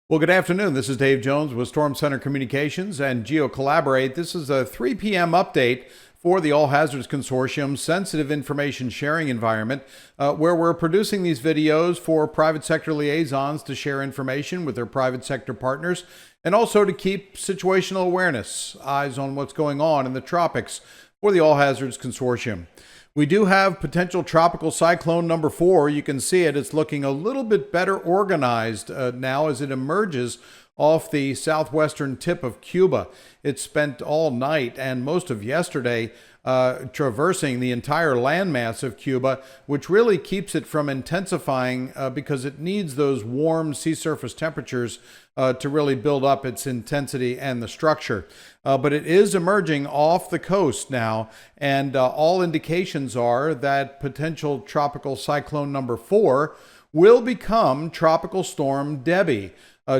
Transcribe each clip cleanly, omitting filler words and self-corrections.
Well, good afternoon. This is Dave Jones with Storm Center Communications and GeoCollaborate. This is a 3 p.m. update for the All Hazards Consortium Sensitive Information Sharing Environment, where we're producing these videos for private sector liaisons to share information with their private sector partners and also to keep situational awareness, eyes on what's going on in the tropics for the All Hazards Consortium. We do have potential tropical cyclone number 4. You can see it. It's looking a little bit better organized now as it emerges off the southwestern tip of Cuba. It spent all night and most of yesterday traversing the entire landmass of Cuba, which really keeps it from intensifying because it needs those warm sea surface temperatures to really build up its intensity and the structure. But it is emerging off the coast now, and all indications are that potential tropical cyclone number 4 will become Tropical Storm Debbie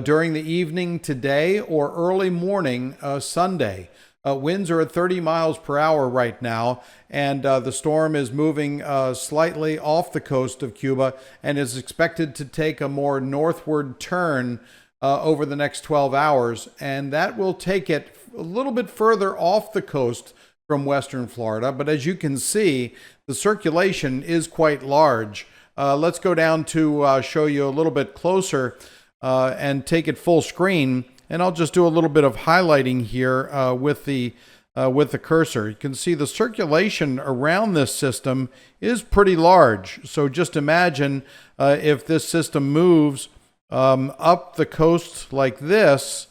during the evening today or early morning Sunday. Winds are at 30 miles per hour right now, and the storm is moving slightly off the coast of Cuba and is expected to take a more northward turn over the next 12 hours, and that will take it a little bit further off the coast from western Florida. But as you can see, the circulation is quite large. Let's go down to show you a little bit closer and take it full screen. And I'll just do a little bit of highlighting here with the cursor. You can see the circulation around this system is pretty large. So just imagine if this system moves up the coast like this,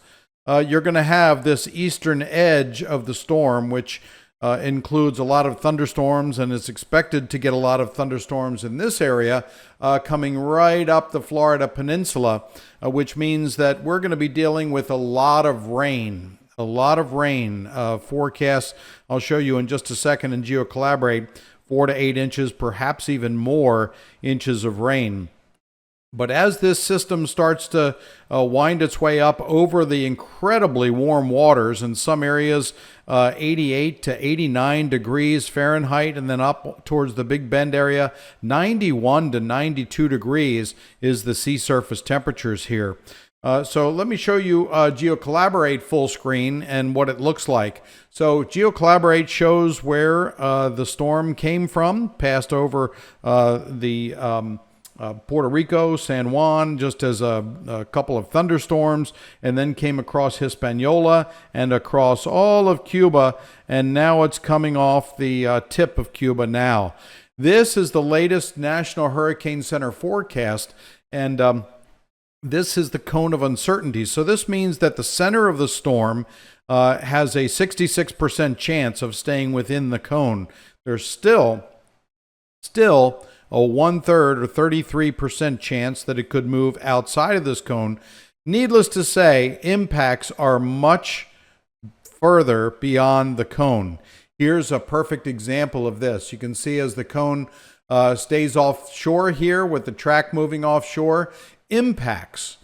you're going to have this eastern edge of the storm, which includes a lot of thunderstorms, and is expected to get a lot of thunderstorms in this area coming right up the Florida Peninsula, which means that we're going to be dealing with a lot of rain. A lot of rain forecasts. I'll show you in just a second in GeoCollaborate, 4 to 8 inches, perhaps even more inches of rain. But as this system starts to wind its way up over the incredibly warm waters, in some areas 88 to 89 degrees Fahrenheit, and then up towards the Big Bend area, 91 to 92 degrees is the sea surface temperatures here. So let me show you GeoCollaborate full screen and what it looks like. So GeoCollaborate shows where the storm came from, passed over Puerto Rico, San Juan, just as a couple of thunderstorms, and then came across Hispaniola and across all of Cuba, and now it's coming off the tip of Cuba now. This is the latest National Hurricane Center forecast, and this is the cone of uncertainty. So this means that the center of the storm has a 66% chance of staying within the cone. There's still a 1/3 or 33% chance that it could move outside of this cone. Needless to say, impacts are much further beyond the cone. Here's a perfect example of this. You can see as the cone stays offshore here with the track moving offshore, impacts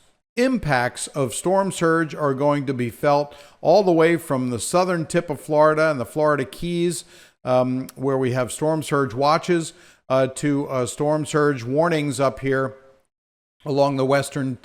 of storm surge are going to be felt all the way from the southern tip of Florida and the Florida Keys, where we have storm surge watches, to storm surge warnings up here along the western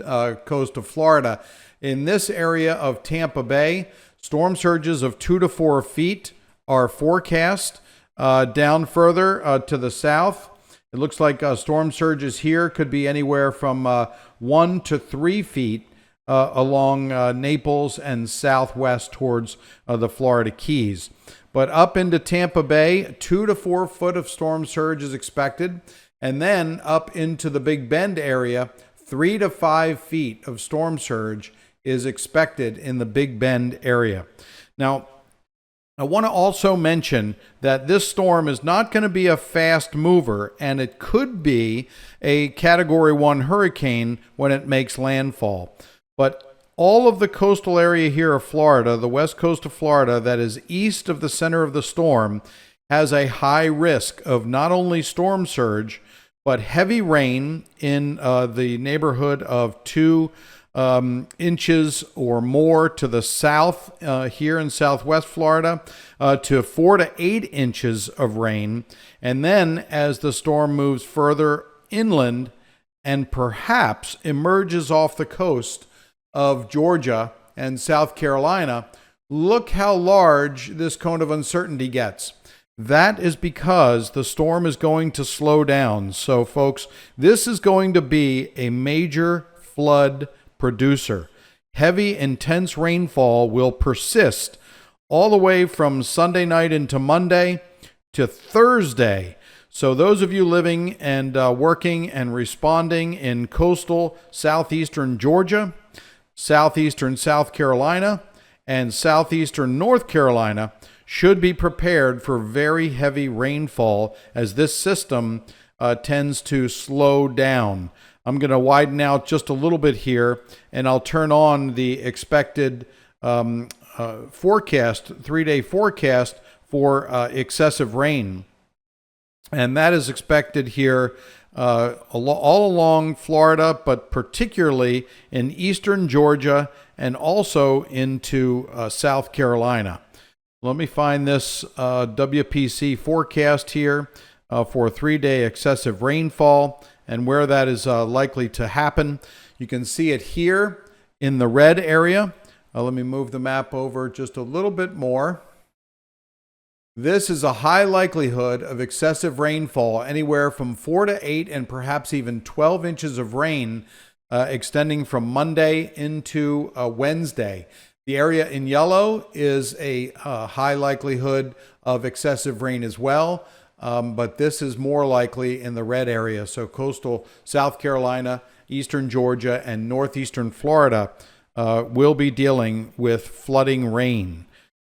coast of Florida. In this area of Tampa Bay, storm surges of 2 to 4 feet are forecast. Down further to the south, it looks like storm surges here could be anywhere from 1 to 3 feet along Naples and southwest towards the Florida Keys. But up into Tampa Bay, 2 to 4 foot of storm surge is expected. And then up into the Big Bend area, 3 to 5 feet of storm surge is expected in the Big Bend area. Now, I want to also mention that this storm is not going to be a fast mover, and it could be a Category 1 hurricane when it makes landfall. But all of the coastal area here of Florida, the west coast of Florida that is east of the center of the storm, has a high risk of not only storm surge, but heavy rain in the neighborhood of 2 inches or more to the south here in southwest Florida, to 4 to 8 inches of rain. And then as the storm moves further inland and perhaps emerges off the coast, of Georgia and South Carolina, look how large this cone of uncertainty gets. That is because the storm is going to slow down. So, folks, this is going to be a major flood producer. Heavy, intense rainfall will persist all the way from Sunday night into Monday to Thursday. So those of you living and working and responding in coastal southeastern Georgia, southeastern South Carolina, and southeastern North Carolina should be prepared for very heavy rainfall as this system tends to slow down. I'm going to widen out just a little bit here, and I'll turn on the expected forecast, 3-day forecast for excessive rain. And that is expected here all along Florida, but particularly in eastern Georgia and also into South Carolina. Let me find this WPC forecast here for 3-day excessive rainfall and where that is likely to happen. You can see it here in the red area. Let me move the map over just a little bit more. This is a high likelihood of excessive rainfall, anywhere from 4 to 8 and perhaps even 12 inches of rain extending from Monday into Wednesday. The area in yellow is a high likelihood of excessive rain as well, but this is more likely in the red area. So coastal South Carolina, eastern Georgia, and northeastern Florida will be dealing with flooding rain.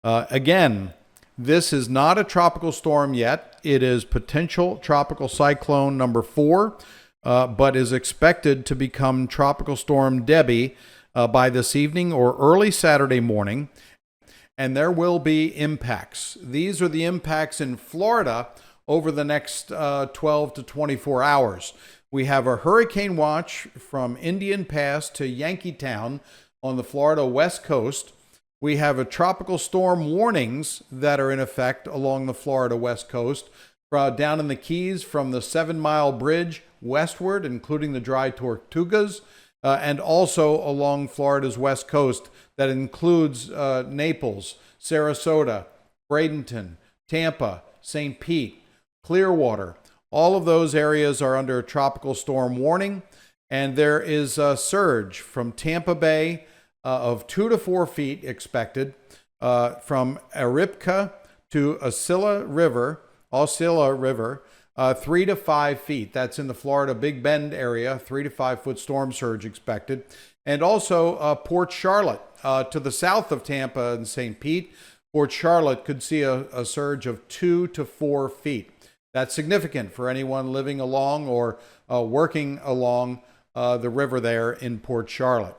Again, this is not a tropical storm yet. It is potential tropical cyclone number 4, but is expected to become Tropical Storm Debbie by this evening or early Saturday morning. And there will be impacts. These are the impacts in Florida over the next 12 to 24 hours. We have a hurricane watch from Indian Pass to Yankeetown on the Florida west coast. We have a tropical storm warnings that are in effect along the Florida west coast, down in the Keys from the 7 Mile Bridge westward, including the dry Tortugas, and also along Florida's west coast that includes Naples, Sarasota, Bradenton, Tampa, St. Pete, Clearwater. All of those areas are under a tropical storm warning, and there is a surge from Tampa Bay of 2 to 4 feet expected, from Aripka to Osceola River, 3 to 5 feet. That's in the Florida Big Bend area, 3 to 5 foot storm surge expected. And also Port Charlotte to the south of Tampa and St. Pete. Port Charlotte could see a surge of 2 to 4 feet. That's significant for anyone living along or working along the river there in Port Charlotte.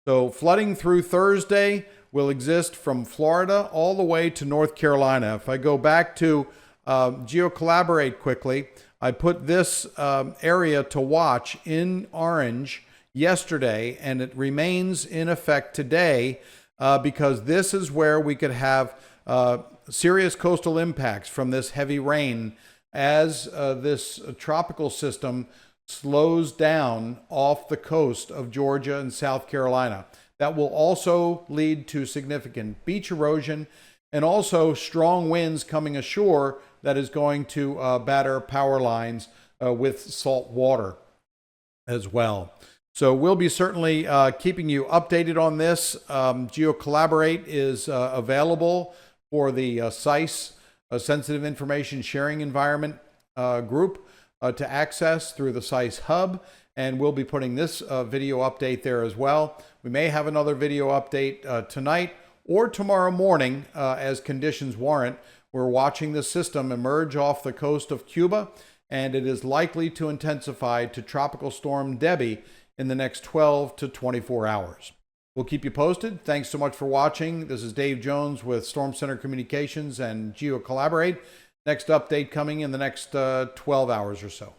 So flooding through Thursday will exist from Florida all the way to North Carolina. If I go back to GeoCollaborate quickly, I put this area to watch in orange yesterday, and it remains in effect today because this is where we could have serious coastal impacts from this heavy rain as this tropical system slows down off the coast of Georgia and South Carolina. That will also lead to significant beach erosion and also strong winds coming ashore that is going to batter power lines with salt water as well. So we'll be certainly keeping you updated on this. GeoCollaborate is available for the SICE, Sensitive Information Sharing Environment group, to access through the SICE hub, and we'll be putting this video update there as well. We may have another video update tonight or tomorrow morning as conditions warrant. We're watching the system emerge off the coast of Cuba, and it is likely to intensify to Tropical Storm Debbie in the next 12 to 24 hours. We'll keep you posted. Thanks so much for watching. This is Dave Jones with Storm Center Communications and GeoCollaborate. Next update coming in the next 12 hours or so.